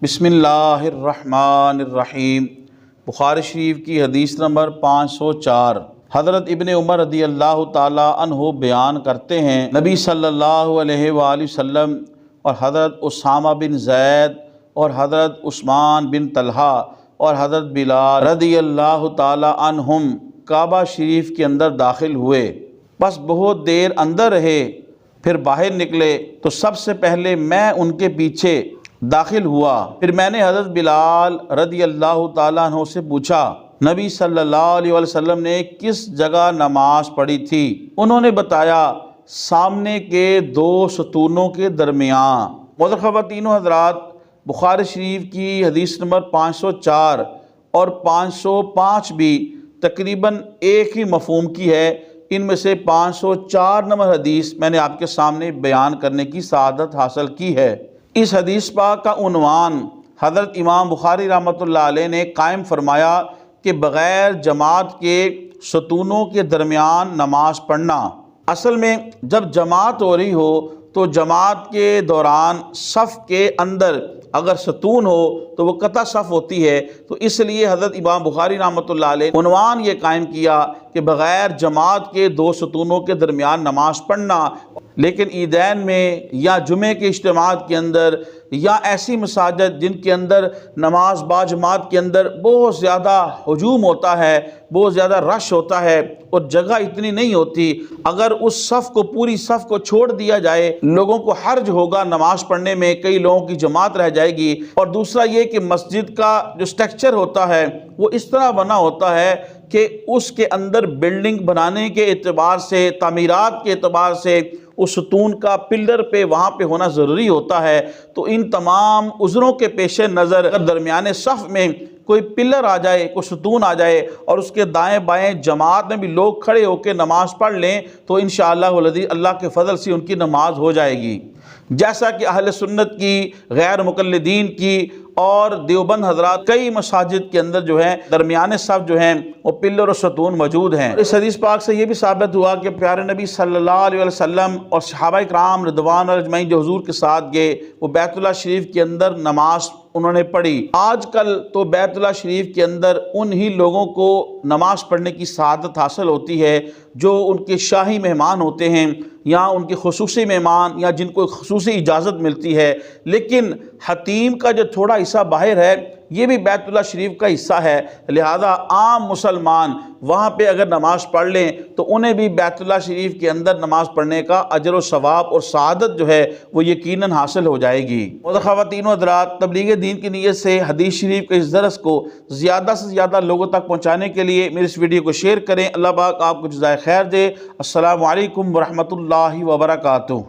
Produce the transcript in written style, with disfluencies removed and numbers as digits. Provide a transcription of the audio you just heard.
بسم اللہ الرحمن الرحیم۔ بخاری شریف کی حدیث نمبر 504۔ حضرت ابن عمر رضی اللہ تعالی عنہ بیان کرتے ہیں، نبی صلی اللہ علیہ وآلہ وسلم اور حضرت اسامہ بن زید اور حضرت عثمان بن طلحہ اور حضرت بلال رضی اللہ تعالی عنہم کعبہ شریف کے اندر داخل ہوئے۔ بس بہت دیر اندر رہے، پھر باہر نکلے تو سب سے پہلے میں ان کے پیچھے داخل ہوا۔ پھر میں نے حضرت بلال رضی اللہ تعالیٰ عنہ سے پوچھا، نبی صلی اللہ علیہ وسلم نے کس جگہ نماز پڑھی تھی؟ انہوں نے بتایا، سامنے کے دو ستونوں کے درمیان۔ معزز خواتین و حضرات، بخاری شریف کی حدیث نمبر 504 اور 505 بھی تقریباً ایک ہی مفہوم کی ہے۔ ان میں سے 504 نمبر حدیث میں نے آپ کے سامنے بیان کرنے کی سعادت حاصل کی ہے۔ اس حدیث پاک کا عنوان حضرت امام بخاری رحمۃ اللہ علیہ نے قائم فرمایا کہ بغیر جماعت کے ستونوں کے درمیان نماز پڑھنا۔ اصل میں جب جماعت ہو رہی ہو تو جماعت کے دوران صف کے اندر اگر ستون ہو تو وہ قطع صف ہوتی ہے، تو اس لیے حضرت امام بخاری رحمۃ اللہ علیہ عنوان یہ قائم کیا کہ بغیر جماعت کے دو ستونوں کے درمیان نماز پڑھنا۔ لیکن عیدین میں یا جمعے کے اجتماعات کے اندر یا ایسی مساجد جن کے اندر نماز با جماعت کے اندر بہت زیادہ ہجوم ہوتا ہے، بہت زیادہ رش ہوتا ہے اور جگہ اتنی نہیں ہوتی، اگر اس صف کو پوری صف کو چھوڑ دیا جائے لوگوں کو حرج ہوگا نماز پڑھنے میں، کئی لوگوں کی جماعت رہ جائے گی۔ اور دوسرا یہ کہ مسجد کا جو سٹرکچر ہوتا ہے وہ اس طرح بنا ہوتا ہے کہ اس کے اندر بلڈنگ بنانے کے اعتبار سے، تعمیرات کے اعتبار سے اس ستون کا پلر پہ وہاں پہ ہونا ضروری ہوتا ہے۔ تو ان تمام عذروں کے پیش نظر اگر درمیان صف میں کوئی پلر آ جائے، کوئی ستون آ جائے اور اس کے دائیں بائیں جماعت میں بھی لوگ کھڑے ہو کے نماز پڑھ لیں تو انشاءاللہ والذی اللہ کے فضل سے ان کی نماز ہو جائے گی، جیسا کہ اہل سنت کی، غیر مقلدین کی اور دیوبند حضرات کئی مساجد کے اندر جو ہے درمیان صف جو ہیں وہ پلر و ستون موجود ہیں۔ اس حدیث پاک سے یہ بھی ثابت ہوا کہ پیارے نبی صلی اللہ علیہ وسلم اور صحابہ کرام رضوان اجمعین جو حضور کے ساتھ گئے وہ بیت اللہ شریف کے اندر نماز انہوں نے پڑھی۔ آج کل تو بیت اللہ شریف کے اندر انہی لوگوں کو نماز پڑھنے کی سعادت حاصل ہوتی ہے جو ان کے شاہی مہمان ہوتے ہیں یا ان کے خصوصی مہمان یا جن کو خصوصی اجازت ملتی ہے، لیکن حتیم کا جو تھوڑا حصہ باہر ہے یہ بھی بیت اللہ شریف کا حصہ ہے، لہذا عام مسلمان وہاں پہ اگر نماز پڑھ لیں تو انہیں بھی بیت اللہ شریف کے اندر نماز پڑھنے کا اجر و ثواب اور سعادت جو ہے وہ یقیناً حاصل ہو جائے گی۔ معزز خواتین و حضرات، تبلیغ دین کی نیت سے حدیث شریف کے اس درس کو زیادہ سے زیادہ لوگوں تک پہنچانے کے لیے میری اس ویڈیو کو شیئر کریں۔ اللہ پاک آپ کو جزائے خیر دے۔ السلام علیکم ورحمۃ اللہ وبرکاتہ۔